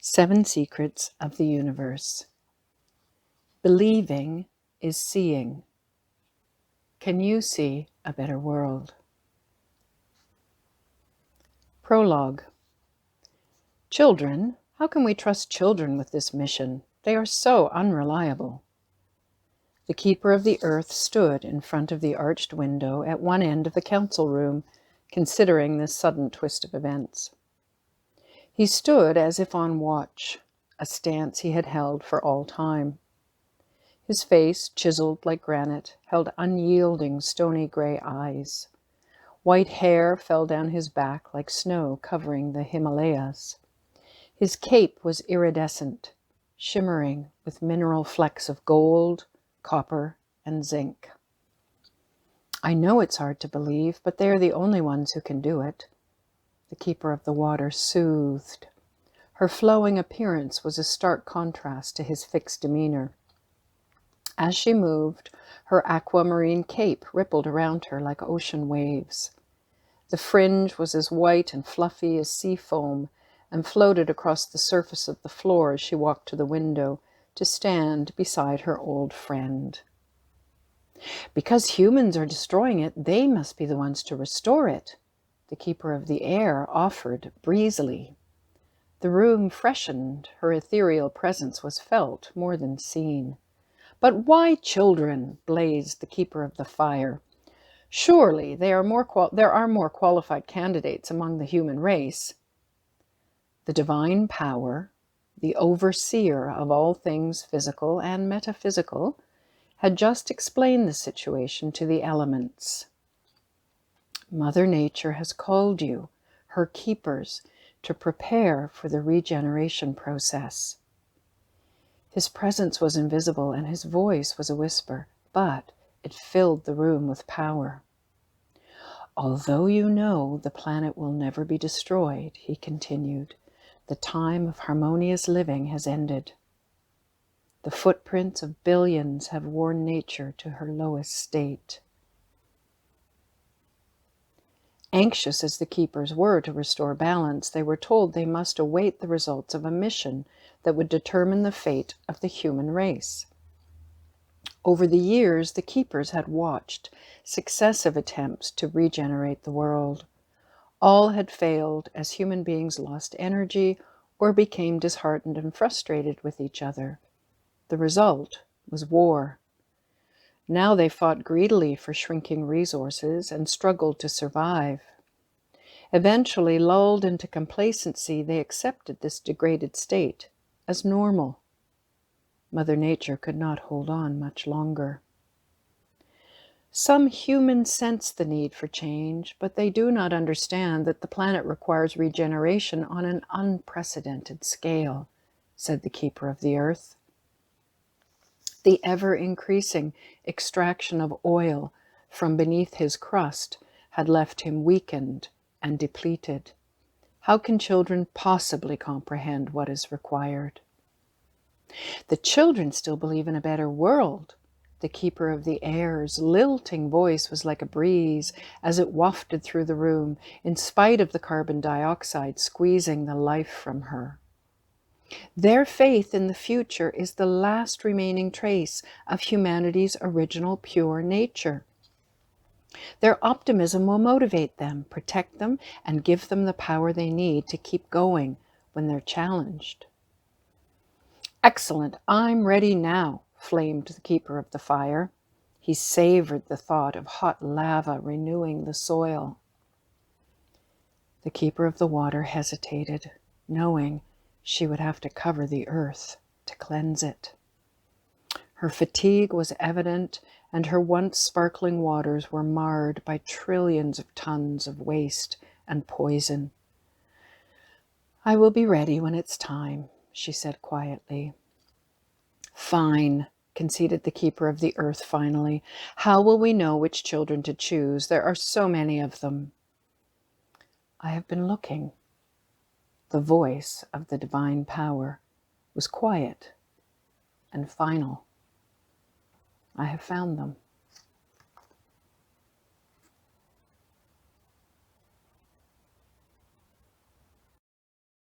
7 Secrets of the Universe. Believing is seeing. Can you see a better world? Prologue. Children, how can we trust children with this mission? They are so unreliable. The keeper of the earth stood in front of the arched window at one end of the council room, considering this sudden twist of events. He stood as if on watch, a stance he had held for all time. His face, chiseled like granite, held unyielding, stony gray eyes. White hair fell down his back like snow covering the Himalayas. His cape was iridescent, shimmering with mineral flecks of gold, copper, and zinc. I know it's hard to believe, but they are the only ones who can do it. The keeper of the water soothed. Her flowing appearance was a stark contrast to his fixed demeanor. As she moved, her aquamarine cape rippled around her like ocean waves. The fringe was as white and fluffy as sea foam and floated across the surface of the floor as she walked to the window to stand beside her old friend. Because humans are destroying it, they must be the ones to restore it, the keeper of the air offered breezily. The room freshened, her ethereal presence was felt more than seen. But why children? Blazed the keeper of the fire. Surely there are more qualified candidates among the human race. The divine power, the overseer of all things physical and metaphysical, had just explained the situation to the elements. Mother Nature has called you, her keepers, to prepare for the regeneration process. His presence was invisible and his voice was a whisper, but it filled the room with power. Although you know the planet will never be destroyed, he continued, the time of harmonious living has ended. The footprints of billions have worn nature to her lowest state. Anxious as the keepers were to restore balance, they were told they must await the results of a mission that would determine the fate of the human race. Over the years, the keepers had watched successive attempts to regenerate the world. All had failed as human beings lost energy or became disheartened and frustrated with each other. The result was war. Now they fought greedily for shrinking resources and struggled to survive. Eventually, lulled into complacency, they accepted this degraded state as normal. Mother Nature could not hold on much longer. Some humans sense the need for change, but they do not understand that the planet requires regeneration on an unprecedented scale, said the keeper of the earth. The ever-increasing extraction of oil from beneath his crust had left him weakened and depleted. How can children possibly comprehend what is required? The children still believe in a better world. The keeper of the air's lilting voice was like a breeze as it wafted through the room, in spite of the carbon dioxide squeezing the life from her. Their faith in the future is the last remaining trace of humanity's original pure nature. Their optimism will motivate them, protect them, and give them the power they need to keep going when they're challenged. Excellent, I'm ready now, flamed the keeper of the fire. He savored the thought of hot lava renewing the soil. The keeper of the water hesitated, knowing she would have to cover the earth to cleanse it. Her fatigue was evident, and her once sparkling waters were marred by trillions of tons of waste and poison. I will be ready when it's time, she said quietly. Fine, conceded the keeper of the earth finally. How will we know which children to choose? There are so many of them. I have been looking. The voice of the divine power was quiet and final. I have found them.